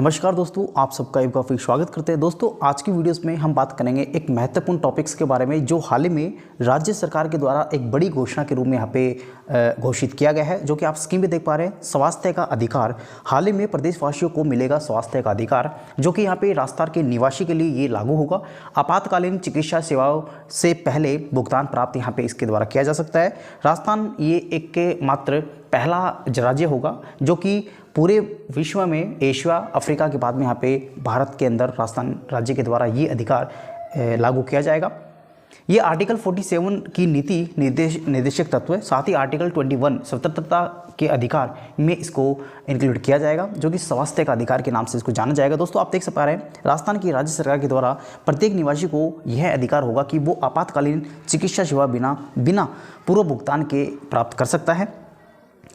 नमस्कार दोस्तों, आप सबका एक बार फिर स्वागत करते हैं। दोस्तों, आज की वीडियोस में हम बात करेंगे एक महत्वपूर्ण टॉपिक्स के बारे में जो हाल ही में राज्य सरकार के द्वारा एक बड़ी घोषणा के रूप में यहाँ पे घोषित किया गया है, जो कि आप स्क्रीन पे देख पा रहे हैं। स्वास्थ्य का अधिकार। हाल ही में प्रदेशवासियों को मिलेगा स्वास्थ्य का अधिकार, जो कि यहाँ पे राजस्थान के निवासी के लिए ये लागू होगा। आपातकालीन चिकित्सा सेवाओं से पहले भुगतान प्राप्त यहाँ पे इसके द्वारा किया जा सकता है। राजस्थान ये एक के मात्र पहला राज्य होगा जो कि पूरे विश्व में एशिया अफ्रीका के बाद में यहाँ पे भारत के अंदर राजस्थान राज्य के द्वारा ये अधिकार लागू किया जाएगा। ये आर्टिकल 47 की नीति निर्देशक तत्व है। साथ ही आर्टिकल 21 स्वतंत्रता के अधिकार में इसको इंक्लूड किया जाएगा, जो कि स्वास्थ्य का अधिकार के नाम से इसको जाना जाएगा। दोस्तों, आप देख पा रहे हैं राजस्थान की राज्य सरकार के द्वारा प्रत्येक निवासी को यह अधिकार होगा कि वो आपातकालीन चिकित्सा सेवा बिना पूर्व भुगतान के प्राप्त कर सकता है।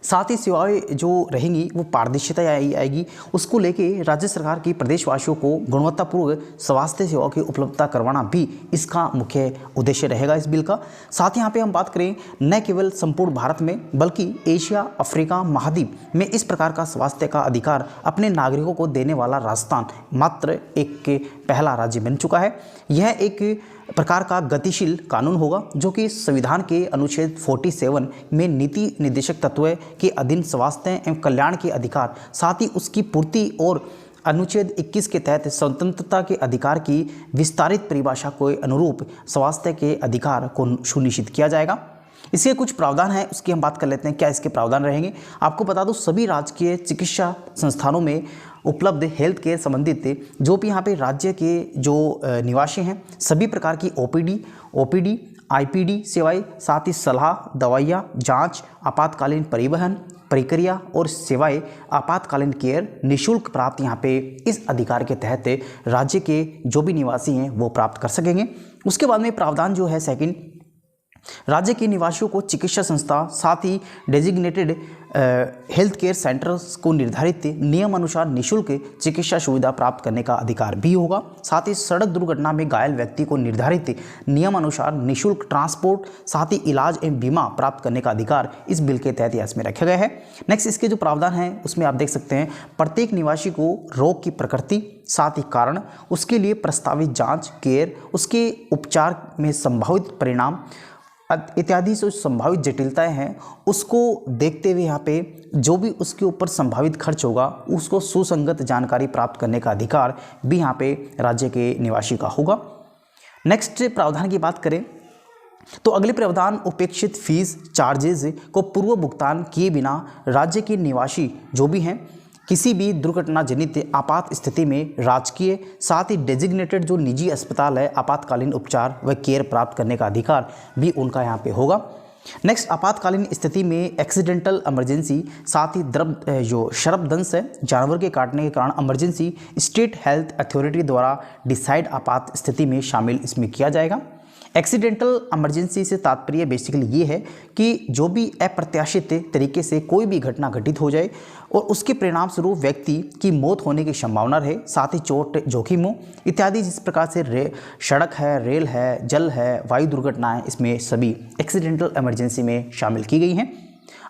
साथ ही सेवाएं जो रहेंगी वो पारदर्शिता आएगी। उसको लेके राज्य सरकार की प्रदेशवासियों को गुणवत्तापूर्ण स्वास्थ्य सेवाओं की उपलब्धता करवाना भी इसका मुख्य उद्देश्य रहेगा इस बिल का। साथ ही यहाँ पे हम बात करें न केवल संपूर्ण भारत में बल्कि एशिया अफ्रीका महाद्वीप में इस प्रकार का स्वास्थ्य का अधिकार अपने नागरिकों को देने वाला राजस्थान मात्र एक पहला राज्य बन चुका है। यह एक प्रकार का गतिशील कानून होगा जो कि संविधान के अनुच्छेद 47 में नीति निर्देशक तत्व के अधीन स्वास्थ्य एवं कल्याण के अधिकार, साथ ही उसकी पूर्ति और अनुच्छेद 21 के तहत स्वतंत्रता के अधिकार की विस्तारित परिभाषा के अनुरूप स्वास्थ्य के अधिकार को सुनिश्चित किया जाएगा। इसके कुछ प्रावधान है, उसकी हम बात कर लेते हैं। क्या इसके प्रावधान रहेंगे? आपको बता दूं, सभी राजकीय चिकित्सा संस्थानों में उपलब्ध हेल्थ केयर संबंधित जो भी यहाँ पे राज्य के जो निवासी हैं, सभी प्रकार की ओपीडी, आईपीडी सेवाएं, साथ ही सलाह, दवाइयाँ, जांच, आपातकालीन परिवहन प्रक्रिया और सेवाएं, आपातकालीन केयर निःशुल्क प्राप्त यहाँ पे इस अधिकार के तहत राज्य के जो भी निवासी हैं वो प्राप्त कर सकेंगे। उसके बाद में प्रावधान जो है सेकंड, राज्य के निवासियों को चिकित्सा संस्था साथ ही डेजिग्नेटेड हेल्थ केयर सेंटर्स को निर्धारित नियम अनुसार निःशुल्क चिकित्सा सुविधा प्राप्त करने का अधिकार भी होगा। साथ ही सड़क दुर्घटना में घायल व्यक्ति को निर्धारित नियम अनुसार निःशुल्क ट्रांसपोर्ट साथ ही इलाज एवं बीमा प्राप्त करने का अधिकार इस बिल के तहत इसमें रखा गया है। नेक्स्ट, इसके जो प्रावधान हैं उसमें आप देख सकते हैं, प्रत्येक निवासी को रोग की प्रकृति साथ ही कारण, उसके लिए प्रस्तावित जाँच, केयर, उसके उपचार में संभावित परिणाम इत्यादि जो संभावित जटिलताएं हैं उसको देखते हुए यहाँ पे जो भी उसके ऊपर संभावित खर्च होगा उसको सुसंगत जानकारी प्राप्त करने का अधिकार भी यहाँ पे राज्य के निवासी का होगा। नेक्स्ट प्रावधान की बात करें तो अगले प्रावधान, उपेक्षित फीस चार्जेस को पूर्व भुगतान किए बिना राज्य के निवासी जो भी हैं किसी भी दुर्घटना जनित आपात स्थिति में राजकीय साथ ही डेजिग्नेटेड जो निजी अस्पताल है आपातकालीन उपचार व केयर प्राप्त करने का अधिकार भी उनका यहाँ पे होगा। नेक्स्ट, आपातकालीन स्थिति में एक्सीडेंटल इमरजेंसी साथ ही जो शरपदंश है जानवर के काटने के कारण इमरजेंसी स्टेट हेल्थ अथॉरिटी द्वारा डिसाइड आपात स्थिति में शामिल इसमें किया जाएगा। एक्सीडेंटल इमरजेंसी से तात्पर्य बेसिकली ये है कि जो भी अप्रत्याशित तरीके से कोई भी घटना घटित हो जाए और उसके परिणाम स्वरूप व्यक्ति की मौत होने की संभावना रहे, साथ ही चोट जोखिम हो इत्यादि, जिस प्रकार से सड़क है, रेल है, जल है, वायु दुर्घटनाएं, इसमें सभी एक्सीडेंटल इमरजेंसी में शामिल की गई हैं।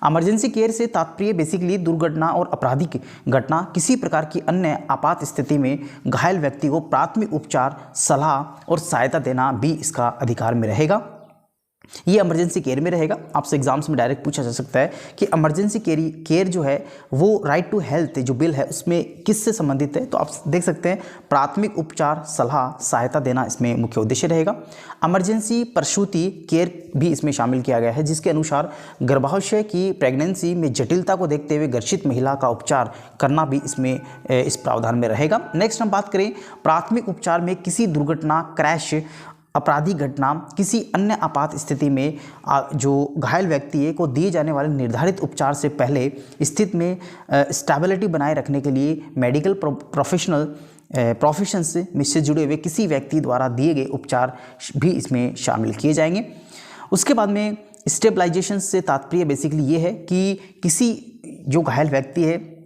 इमरजेंसी केयर से तात्पर्य बेसिकली दुर्घटना और आपराधिक घटना किसी प्रकार की अन्य आपात स्थिति में घायल व्यक्ति को प्राथमिक उपचार, सलाह और सहायता देना भी इसका अधिकार में रहेगा। ये इमरजेंसी केयर में रहेगा। आपसे एग्जाम्स में डायरेक्ट पूछा जा सकता है कि इमरजेंसी केयर जो है वो राइट टू हेल्थ जो बिल है उसमें किससे संबंधित है, तो आप देख सकते हैं प्राथमिक उपचार, सलाह, सहायता देना इसमें मुख्य उद्देश्य रहेगा। इमरजेंसी प्रसूति केयर भी इसमें शामिल किया गया है, जिसके अनुसार गर्भाशय की प्रेगनेंसी में जटिलता को देखते हुए गर्भित महिला का उपचार करना भी इसमें इस प्रावधान में रहेगा। नेक्स्ट हम बात करें प्राथमिक उपचार में किसी दुर्घटना, क्रैश, आपराधिक घटना, किसी अन्य आपात स्थिति में जो घायल व्यक्ति है को दिए जाने वाले निर्धारित उपचार से पहले स्थिति में स्टेबिलिटी बनाए रखने के लिए मेडिकल प्रोफेशंस में से जुड़े हुए किसी व्यक्ति द्वारा दिए गए उपचार भी इसमें शामिल किए जाएंगे। उसके बाद में स्टेबलाइजेशन से तात्पर्य बेसिकली ये है कि किसी जो घायल व्यक्ति है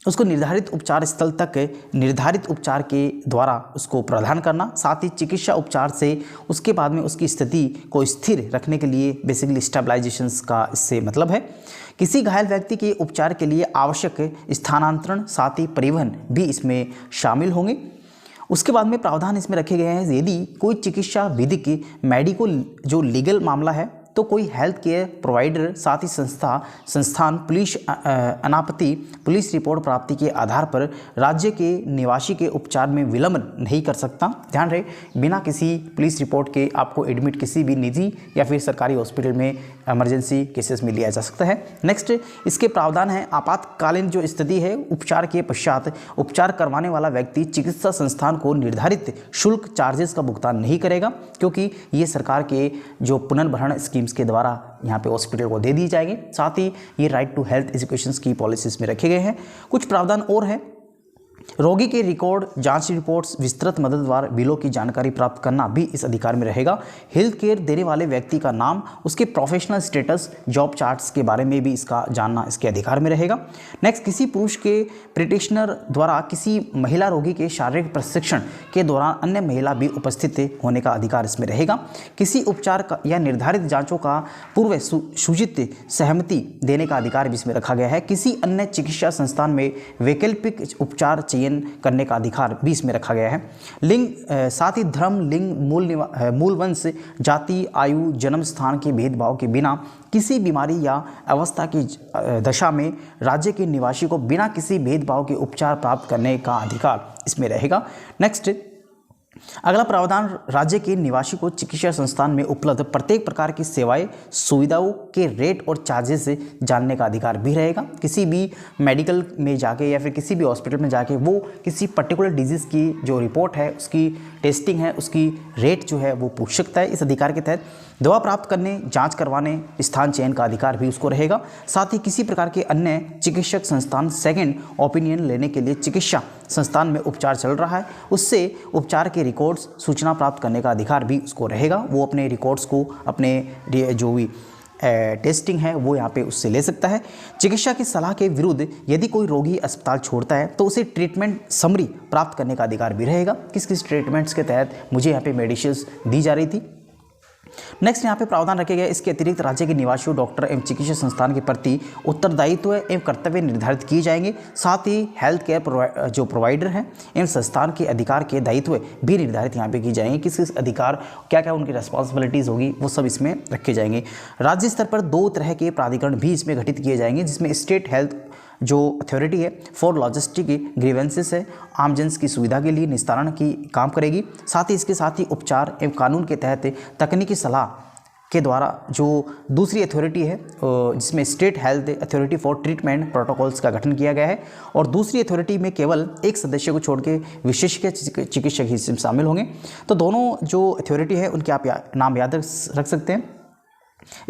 उसको निर्धारित उपचार स्थल तक निर्धारित उपचार के द्वारा उसको प्रदान करना, साथ ही चिकित्सा उपचार से उसके बाद में उसकी स्थिति को स्थिर रखने के लिए बेसिकली स्टेबलाइजेशंस का इससे मतलब है। किसी घायल व्यक्ति के उपचार के लिए आवश्यक स्थानांतरण साथ ही परिवहन भी इसमें शामिल होंगे। उसके बाद में प्रावधान इसमें रखे गए हैं, यदि कोई चिकित्सा विधिक मेडिकल जो लीगल मामला है तो कोई हेल्थ केयर प्रोवाइडर साथ ही संस्थान पुलिस अनापत्ति पुलिस रिपोर्ट प्राप्ति के आधार पर राज्य के निवासी के उपचार में विलंब नहीं कर सकता। ध्यान रहे, बिना किसी पुलिस रिपोर्ट के आपको एडमिट किसी भी निजी या फिर सरकारी हॉस्पिटल में इमरजेंसी केसेस में लिया जा सकता है। नेक्स्ट इसके प्रावधान है, आपातकालीन जो स्थिति है उपचार के पश्चात उपचार करवाने वाला व्यक्ति चिकित्सा संस्थान को निर्धारित शुल्क चार्जेस का भुगतान नहीं करेगा, क्योंकि ये सरकार के जो पुनर्भरण स्कीम के द्वारा यहाँ पे हॉस्पिटल को दे दिए जाएंगे। साथ ही ये राइट टू हेल्थ एजुकेशन की पॉलिसीज में रखे गए हैं। कुछ प्रावधान और हैं, रोगी के रिकॉर्ड, जांच रिपोर्ट्स, विस्तृत मददगार बिलों की जानकारी प्राप्त करना भी इस अधिकार में रहेगा। हेल्थ केयर देने वाले व्यक्ति का नाम, उसके प्रोफेशनल स्टेटस, जॉब चार्ट्स के बारे में भी इसका जानना इसके अधिकार में रहेगा। नेक्स्ट, किसी पुरुष के प्रैक्टिशनर द्वारा किसी महिला रोगी के शारीरिक प्रशिक्षण के दौरान अन्य महिला भी उपस्थित होने का अधिकार इसमें रहेगा। किसी उपचार का या निर्धारित जाँचों का पूर्व सूचित सहमति देने का अधिकार भी इसमें रखा गया है। किसी अन्य चिकित्सा संस्थान में वैकल्पिक उपचार चयन करने का अधिकार भी इसमें रखा गया है। लिंग साथ ही धर्म, लिंग, मूल वंश, जाति, आयु, जन्म स्थान के भेदभाव के बिना किसी बीमारी या अवस्था की दशा में राज्य के निवासी को बिना किसी भेदभाव के उपचार प्राप्त करने का अधिकार इसमें रहेगा। नेक्स्ट, अगला प्रावधान, राज्य के निवासी को चिकित्सा संस्थान में उपलब्ध प्रत्येक प्रकार की सेवाएं सुविधाओं के रेट और चार्जेस से जानने का अधिकार भी रहेगा। किसी भी मेडिकल में जाके या फिर किसी भी हॉस्पिटल में जाके वो किसी पर्टिकुलर डिजीज़ की जो रिपोर्ट है, उसकी टेस्टिंग है, उसकी रेट जो है वो पूछ सकता है। इस अधिकार के तहत दवा प्राप्त करने, जांच करवाने, स्थान चयन का अधिकार भी उसको रहेगा। साथ ही किसी प्रकार के अन्य चिकित्सक संस्थान सेकंड ओपिनियन लेने के लिए चिकित्सा संस्थान में उपचार चल रहा है, उससे उपचार के रिकॉर्ड्स सूचना प्राप्त करने का अधिकार भी उसको रहेगा। वो अपने रिकॉर्ड्स को, अपने जो भी टेस्टिंग है वो यहाँ पे उससे ले सकता है। चिकित्सा की सलाह के विरुद्ध यदि कोई रोगी अस्पताल छोड़ता है तो उसे ट्रीटमेंट समरी प्राप्त करने का अधिकार भी रहेगा, किस किस ट्रीटमेंट्स के तहत मुझे यहाँ पे मेडिसिन्स दी जा रही थी। नेक्स्ट यहाँ पे प्रावधान रखे गए, इसके अतिरिक्त राज्य के निवासियों, डॉक्टर एवं चिकित्सा संस्थान के प्रति उत्तरदायित्व एवं कर्तव्य निर्धारित किए जाएंगे। साथ ही हेल्थ केयर जो प्रोवाइडर हैं एवं संस्थान के अधिकार के दायित्व भी निर्धारित यहाँ पे की जाएंगे, किस किस अधिकार, क्या क्या उनकी रिस्पॉन्सिबिलिटीज़ होगी, वो सब इसमें रखे जाएंगे। राज्य स्तर पर 2 तरह के प्राधिकरण भी इसमें गठित किए जाएंगे, जिसमें स्टेट हेल्थ जो अथॉरिटी है फॉर लॉजिस्टिक ग्रीवेंसेस है, आमजन की सुविधा के लिए निस्तारण की काम करेगी। साथ ही इसके साथ ही उपचार एवं कानून के तहत तकनीकी सलाह के द्वारा जो दूसरी अथॉरिटी है जिसमें state health authority for treatment protocols का गठन किया गया है, और दूसरी अथॉरिटी में केवल एक सदस्य को छोड़ के विशेषज्ञ चिकित्सक ही इसमें शामिल होंगे। तो दोनों जो अथॉरिटी है उनके आप नाम याद रख सकते हैं।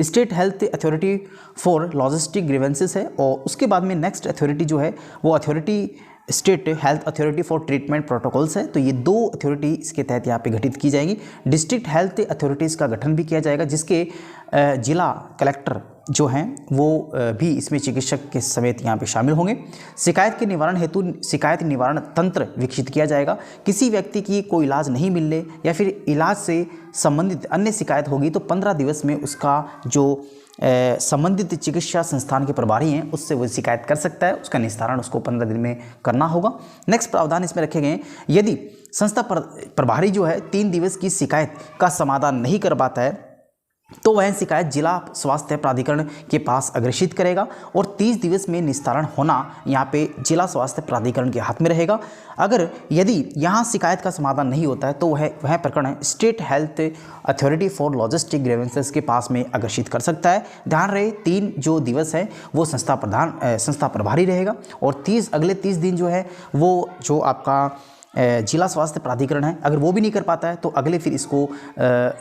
State health authority for logistic grievances है, और उसके बाद में नेक्स्ट अथॉरिटी जो है वो authority state health authority for treatment protocols है। तो ये 2 अथॉरिटी इसके तहत यहाँ पे गठित की जाएगी। डिस्ट्रिक्ट हेल्थ अथॉरिटीज़ का गठन भी किया जाएगा, जिसके जिला कलेक्टर जो हैं वो भी इसमें चिकित्सक के समेत यहाँ पे शामिल होंगे। शिकायत के निवारण हेतु शिकायत निवारण तंत्र विकसित किया जाएगा। किसी व्यक्ति की कोई इलाज नहीं मिलने या फिर इलाज से संबंधित अन्य शिकायत होगी तो 15 दिवस में उसका जो संबंधित चिकित्सा संस्थान के प्रभारी हैं उससे वो शिकायत कर सकता है, उसका निस्तारण उसको 15 दिन में करना होगा। नेक्स्ट प्रावधान इसमें रखे गए हैं, यदि संस्था प्रभारी जो है 3 दिवस की शिकायत का समाधान नहीं कर पाता है तो वह शिकायत जिला स्वास्थ्य प्राधिकरण के पास अग्रेषित करेगा, और 30 दिवस में निस्तारण होना यहाँ पे जिला स्वास्थ्य प्राधिकरण के हाथ में रहेगा। अगर यदि यहाँ शिकायत का समाधान नहीं होता है तो वह प्रकरण state health authority for logistic grievances के पास में अग्रेषित कर सकता है। ध्यान रहे 3 जो दिवस है वो संस्था प्रभारी रहेगा, और अगले 30 दिन जो है वो जो आपका जिला स्वास्थ्य प्राधिकरण है, अगर वो भी नहीं कर पाता है तो अगले फिर इसको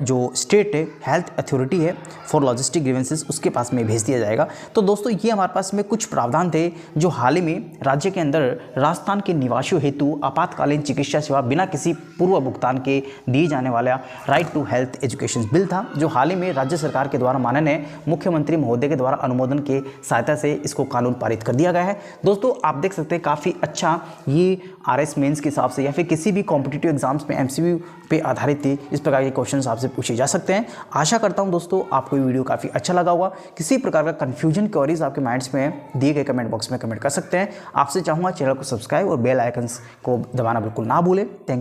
जो स्टेट हेल्थ अथॉरिटी है फॉर लॉजिस्टिक ग्रीवेंसेस उसके पास में भेज दिया जाएगा। तो दोस्तों ये हमारे पास में कुछ प्रावधान थे जो हाल ही में राज्य के अंदर राजस्थान के निवासियों हेतु आपातकालीन चिकित्सा सेवा बिना किसी पूर्व भुगतान के दिए जाने वाला right to health education bill था, जो हाल ही में राज्य सरकार के द्वारा माननीय मुख्यमंत्री महोदय के द्वारा अनुमोदन के सहायता से इसको कानून पारित कर दिया गया है। दोस्तों आप देख सकते हैं काफ़ी अच्छा ये RS मेंस के हिसाब से या फिर किसी भी कॉम्पिटिटिव एग्जाम्स में MCQ पे आधारित इस प्रकार के क्वेश्चन आपसे पूछे जा सकते हैं। आशा करता हूं दोस्तों आपको ये वीडियो काफ़ी अच्छा लगा होगा। किसी प्रकार का कन्फ्यूजन क्वेरीज आपके माइंड्स में दिए गए कमेंट बॉक्स में कमेंट कर सकते हैं। आपसे चाहूँगा चैनल को सब्सक्राइब और बेल आइकन्स को दबाना बिल्कुल ना भूलें। थैंक